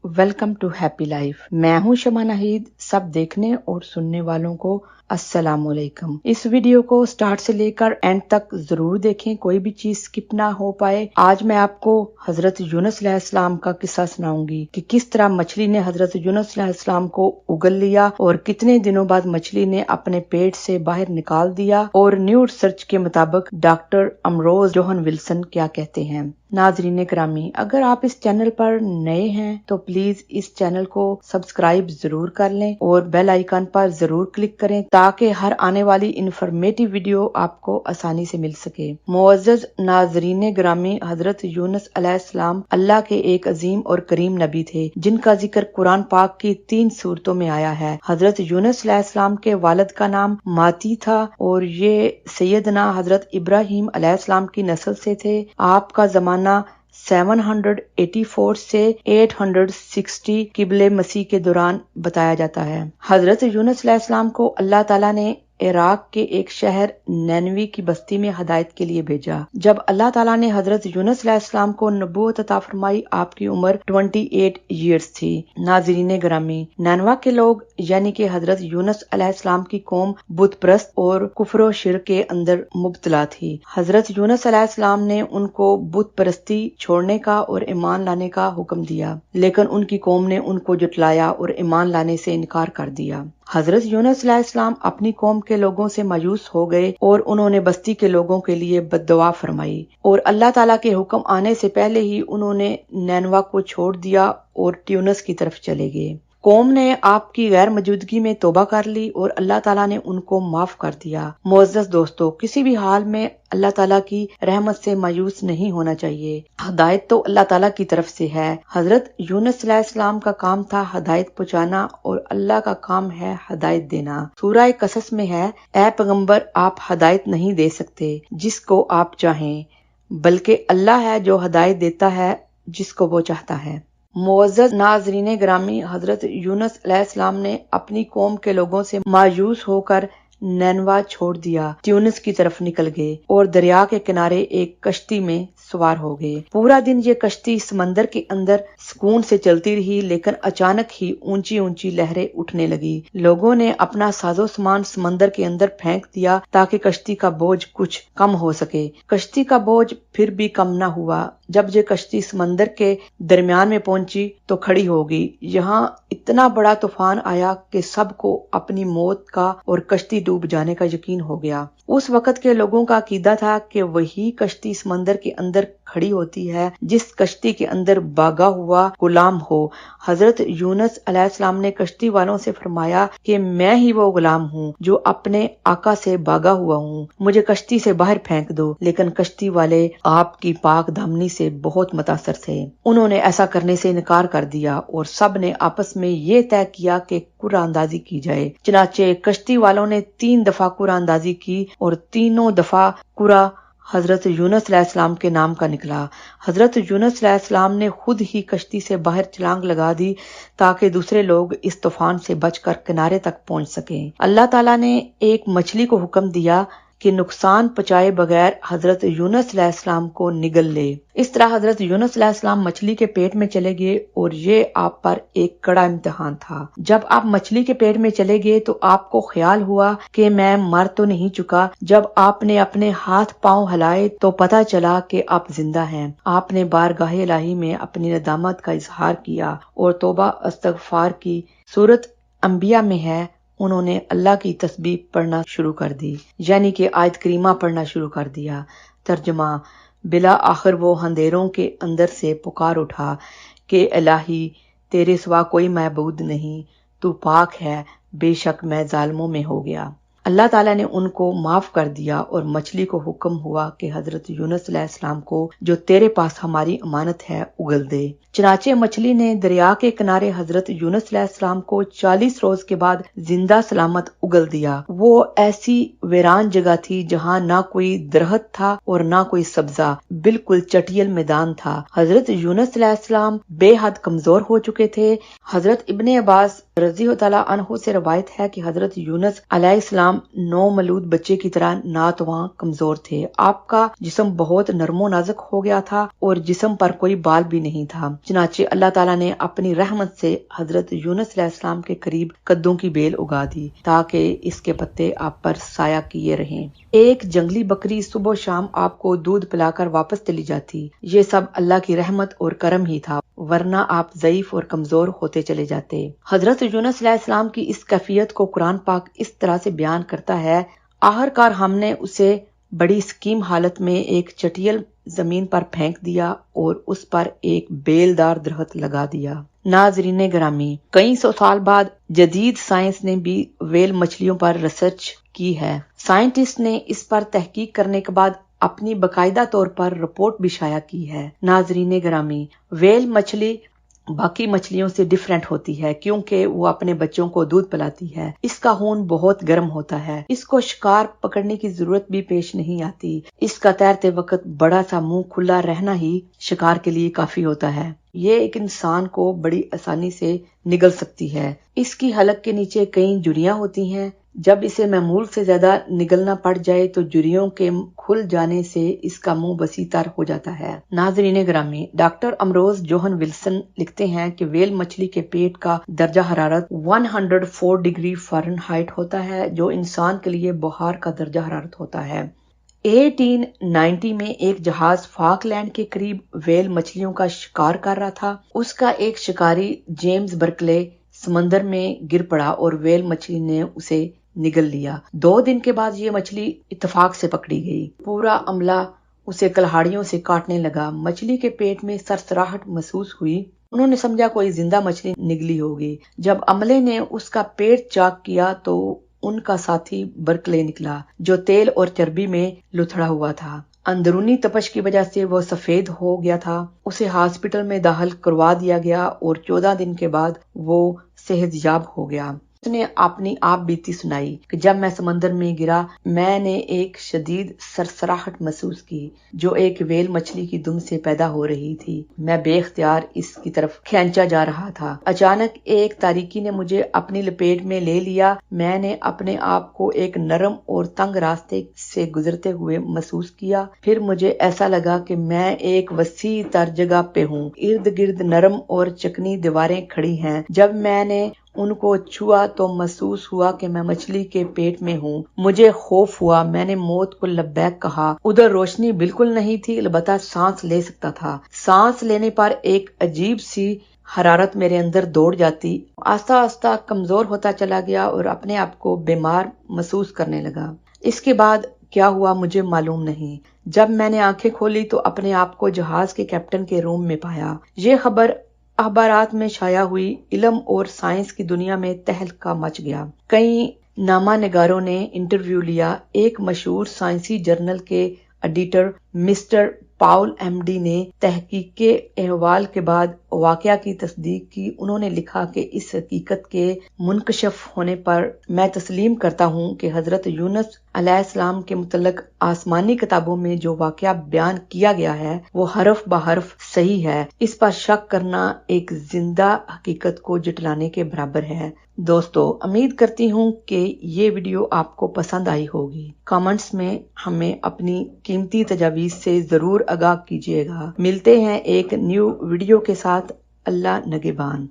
Welcome to happy life. मैं हूं शमा नाहिद। सब देखने और सुनने वालों को अस्सलाम वालेकुम। इस वीडियो को स्टार्ट से लेकर एंड तक जरूर देखें, कोई भी चीज स्किप ना हो पाए। आज मैं आपको हजरत यूनुस अलैहिस्सलाम का किस्सा सुनाऊंगी कि किस तरह मछली ने हजरत यूनुस अलैहिस्सलाम को उगल लिया और कितने दिनों बाद मछली ने अपने पेट से बाहर निकाल दिया, और न्यू रिसर्च के मुताबिक डॉक्टर अमरोज जोहन विल्सन क्या कहते हैं। नाजरीन ग्रामी, अगर आप इस चैनल पर नए हैं तो प्लीज इस चैनल को सब्सक्राइब जरूर कर लें और बेल आइकन पर जरूर क्लिक करें ताकि हर आने वाली इंफॉर्मेटिव वीडियो आपको आसानी से मिल सके। मुअज़्ज़ज़ नाजरीन ग्रामी, हजरत यूनुस अलैहिस्सलाम अल्लाह के एक अजीम और करीम नबी थे जिनका जिक्र कुरान पाक की 3 सूरतों में आया है। हजरत यूनुस अलैहिस्सलाम के वालिद का नाम माती था और ये सैयदना हजरत इब्राहिम अलैहिस्सलाम की नस्ल से थे। आपका जमाना 784 से 860 किबले मसीह के दौरान बताया जाता है। हजरत यूनुस अलैहिस्सलाम को अल्लाह ताला ने इराक के एक शहर नैनवी की बस्ती में हदायत के लिए भेजा। जब अल्लाह ताला ने हजरत यूनुस अलैहिस्सलाम को नबूवत अता फरमाई, आपकी उम्र 28 ईयर्स थी। नाज़रीन ग्रामी, नैनवा के लोग यानी कि हजरत यूनुस अलैहिस्सलाम की कौम बुत परस्त और कुफ्र शिर्क के अंदर मुब्तला थी। हजरत यूनुस अलैहिस्सलाम ने उनको बुत परस्ती छोड़ने का और ईमान लाने का हुक्म दिया, लेकिन उनकी कौम ने उनको जुटलाया और ईमान लाने से इनकार कर दिया। हजरत यूनुस अलैहिस्सलाम अपनी कौम के लोगों से मायूस हो गए और उन्होंने बस्ती के लोगों के लिए बद्दुआ फरमाई, और अल्लाह ताला के हुक्म आने से पहले ही उन्होंने नैनवा को छोड़ दिया और ट्यूनस की तरफ चले गए। कौम ने आपकी गैर मौजूदगी में तौबा कर ली और अल्लाह ताला ने उनको माफ कर दिया। मुअज़्ज़ज़ दोस्तों, किसी भी हाल में अल्लाह ताला की रहमत से मायूस नहीं होना चाहिए। हदायत तो अल्लाह ताला की तरफ से है। हजरत यूनुस अलैहिस्सलाम का काम था हदायत पहुंचाना और अल्लाह का काम है हदायत देना। सूरह कसस में है, ऐ पैगंबर, आप हदायत नहीं दे सकते जिसको आप चाहें, बल्कि अल्लाह है जो हदायत देता है जिसको वो चाहता है। मुअज़्ज़ज़ नाज़रीन ग्रामी, हजरत यूनुस अलैहिस्सलाम ने अपनी कौम के लोगों से मायूस होकर नैनवा छोड़ दिया, ट्यूनिस की तरफ निकल गए और दरिया के किनारे एक कश्ती में सवार हो गए। पूरा दिन ये कश्ती समंदर के अंदर सुकून से चलती रही, लेकिन अचानक ही ऊंची ऊंची लहरें उठने लगी। लोगों ने अपना साजो सामान समंदर के अंदर फेंक दिया ताकि कश्ती का बोझ कुछ कम हो सके। कश्ती का बोझ फिर भी कम न हुआ। जब ये कश्ती समंदर के दरमियान में पहुंची तो खड़ी हो गई। यहाँ इतना बड़ा तूफान आया कि सबको अपनी मौत का और कश्ती डूब जाने का यकीन हो गया। उस वक्त के लोगों का अकीदा था कि वही कश्ती समंदर के अंदर खड़ी होती है जिस कश्ती के अंदर भागा हुआ गुलाम हो। हजरत यूनुस अलैहिस्सलाम ने कश्ती वालों से फरमाया कि मैं ही वो गुलाम हूँ जो अपने आका से भागा हुआ हूँ, मुझे कश्ती से बाहर फेंक दो। लेकिन कश्ती वाले आपकी पाक दामनी से बहुत मुतासर थे। उन्होंने ऐसा करने से इनकार कर दिया और सब ने आपस में ये तय किया कि कुरानंदाजी की जाए। चनाचे कश्ती वालों ने 3 दफा कुरानंदाजी की और तीनों दफा कुरा हजरत यूनुस अलैहिस्सलाम के नाम का निकला। हजरत यूनुस अलैहिस्सलाम ने खुद ही कश्ती से बाहर छलांग लगा दी ताकि दूसरे लोग इस तूफान से बचकर किनारे तक पहुंच सकें। अल्लाह ताला ने एक मछली को हुक्म दिया कि नुकसान पहुंचाए बगैर हजरत यूनुस अलैहिस्सलाम को निगल ले। इस तरह हजरत यूनुस अलैहिस्सलाम मछली के पेट में चले गए और ये आप पर एक कड़ा इम्तिहान था। जब आप मछली के पेट में चले गए तो आपको ख्याल हुआ कि मैं मर तो नहीं चुका। जब आपने अपने हाथ पांव हिलाए तो पता चला कि आप जिंदा हैं। आपने बारगाह इलाही में अपनी नदामत का इजहार किया और तौबा इस्तगफार की। सूरत अंबिया में है, उन्होंने अल्लाह की तस्बीह पढ़ना शुरू कर दी, यानी कि आयत करीमा पढ़ना शुरू कर दिया। तर्जमा, बिला आखिर वो अंधेरों के अंदर से पुकार उठा कि इलाही, तेरे सिवा कोई महबूद नहीं, तू पाक है, बेशक मैं जालिमों में हो गया। अल्लाह ताला ने उनको माफ कर दिया और मछली को हुक्म हुआ कि हजरत यूनुस अलैहिस्सलाम को जो तेरे पास हमारी अमानत है उगल दे। चनाचे मछली ने दरिया के किनारे हजरत यूनुस अलैहिस्सलाम को 40 रोज के बाद जिंदा सलामत उगल दिया। वो ऐसी वीरान जगह थी जहाँ ना कोई दरख्त था और ना कोई सब्जा, बिल्कुल चटियल मैदान था। हजरत यूनुस अलैहिस्सलाम बेहद कमजोर हो चुके थे। हजरत इब्ने अब्बास رضی اللہ تعالیٰ عنہ سے روایت ہے کہ حضرت یونس علیہ السلام نومولود بچے کی طرح ناتواں کمزور تھے۔ آپ کا جسم بہت نرم و نازک ہو گیا تھا اور جسم پر کوئی بال بھی نہیں تھا۔ چنانچہ اللہ تعالیٰ نے اپنی رحمت سے حضرت یونس علیہ السلام کے قریب قدوں کی بیل اگا دی تاکہ اس کے پتے آپ پر سایہ کیے رہیں۔ ایک جنگلی بکری صبح و شام آپ کو دودھ پلا کر واپس چلی جاتی۔ یہ سب اللہ کی رحمت اور کرم ہی تھا، ورنہ آپ ضعیف اور کمزور ہوتے چلے جاتے۔ حضرت یونس علیہ السلام کی اس کیفیت کو قرآن پاک اس طرح سے بیان کرتا ہے: آخرکار ہم نے اسے بڑی سکیم حالت میں ایک چٹیل زمین پر پھینک دیا اور اس پر ایک بیلدار درخت لگا دیا۔ ناظرین گرامی، کئی سو سال بعد جدید سائنس نے بھی ویل مچھلیوں پر ریسرچ کی ہے۔ سائنٹسٹ نے اس پر تحقیق کرنے کے بعد اپنی باقاعدہ طور پر رپورٹ بھی شائع کی ہے۔ ناظرین گرامی، ویل مچھلی باقی مچھلیوں سے ڈیفرنٹ ہوتی ہے کیونکہ وہ اپنے بچوں کو دودھ پلاتی ہے۔ اس کا خون بہت گرم ہوتا ہے۔ اس کو شکار پکڑنے کی ضرورت بھی پیش نہیں آتی۔ اس کا تیرتے وقت بڑا سا منہ کھلا رہنا ہی شکار کے لیے کافی ہوتا ہے۔ یہ ایک انسان کو بڑی آسانی سے نگل سکتی ہے۔ اس کی حلق کے نیچے کئی جھریاں ہوتی ہیں۔ جب اسے معمول سے زیادہ نگلنا پڑ جائے تو جھریوں کے کھل جانے سے اس کا منہ وسیع تر ہو جاتا ہے۔ ناظرین گرامی، ڈاکٹر امروز جوہن ولسن لکھتے ہیں کہ ویل مچھلی کے پیٹ کا درجہ حرارت 104 ڈگری فارنہائٹ ہوتا ہے، جو انسان کے لیے بخار کا درجہ حرارت ہوتا ہے۔ 1890 میں ایک جہاز فاک لینڈ کے قریب ویل مچھلیوں کا شکار کر رہا تھا۔ اس کا ایک شکاری جیمز برکلے سمندر میں گر پڑا اور ویل مچھلی نے اسے نگل لیا۔ 2 دن کے بعد یہ مچھلی اتفاق سے پکڑی گئی۔ پورا عملہ اسے کلہاڑیوں سے کاٹنے لگا۔ مچھلی کے پیٹ میں سرسراہٹ محسوس ہوئی۔ انہوں نے سمجھا کوئی زندہ مچھلی نگلی ہوگی۔ جب عملے نے اس کا پیٹ چاک کیا تو ان کا ساتھی برکلے نکلا، جو تیل اور چربی میں لتھڑا ہوا تھا۔ اندرونی تپش کی وجہ سے وہ سفید ہو گیا تھا۔ اسے ہاسپٹل میں داخل کروا دیا گیا اور 14 دن کے بعد وہ صحت یاب ہو گیا۔ اس نے اپنی آپ بیتی سنائی کہ جب میں سمندر میں گرا، میں نے ایک شدید سرسراہٹ محسوس کی جو ایک ویل مچھلی کی دم سے پیدا ہو رہی تھی۔ میں بے اختیار اس کی طرف کھینچا جا رہا تھا۔ اچانک ایک تاریکی نے مجھے اپنی لپیٹ میں لے لیا۔ میں نے اپنے آپ کو ایک نرم اور تنگ راستے سے گزرتے ہوئے محسوس کیا۔ پھر مجھے ایسا لگا کہ میں ایک وسیع تر جگہ پہ ہوں۔ ارد گرد نرم اور چکنی دیواریں کھڑی ہیں۔ جب میں نے ان کو چھوا تو محسوس ہوا کہ میں مچھلی کے پیٹ میں ہوں۔ مجھے خوف ہوا۔ میں نے موت کو لبیک کہا۔ ادھر روشنی بالکل نہیں تھی، البتہ سانس لے سکتا تھا۔ سانس لینے پر ایک عجیب سی حرارت میرے اندر دوڑ جاتی۔ آہستہ آہستہ کمزور ہوتا چلا گیا اور اپنے آپ کو بیمار محسوس کرنے لگا۔ اس کے بعد کیا ہوا مجھے معلوم نہیں۔ جب میں نے آنکھیں کھولی تو اپنے آپ کو جہاز کے کیپٹن کے روم میں پایا۔ یہ خبر اخبارات میں شائع ہوئی۔ علم اور سائنس کی دنیا میں تہلکہ مچ گیا۔ کئی نامہ نگاروں نے انٹرویو لیا۔ ایک مشہور سائنسی جرنل کے ایڈیٹر مسٹر پاول ایم ڈی نے تحقیق کے احوال کے بعد واقعہ کی تصدیق کی۔ انہوں نے لکھا کہ اس حقیقت کے منکشف ہونے پر میں تسلیم کرتا ہوں کہ حضرت یونس علیہ السلام کے متعلق آسمانی کتابوں میں جو واقعہ بیان کیا گیا ہے وہ حرف بحرف صحیح ہے۔ اس پر شک کرنا ایک زندہ حقیقت کو جھٹلانے کے برابر ہے۔ دوستو، امید کرتی ہوں کہ یہ ویڈیو آپ کو پسند آئی ہوگی۔ کامنٹس میں ہمیں اپنی قیمتی تجاویز سے ضرور آگاہ کیجیے گا۔ ملتے ہیں ایک نیو ویڈیو کے ساتھ۔ اللہ نگہبان۔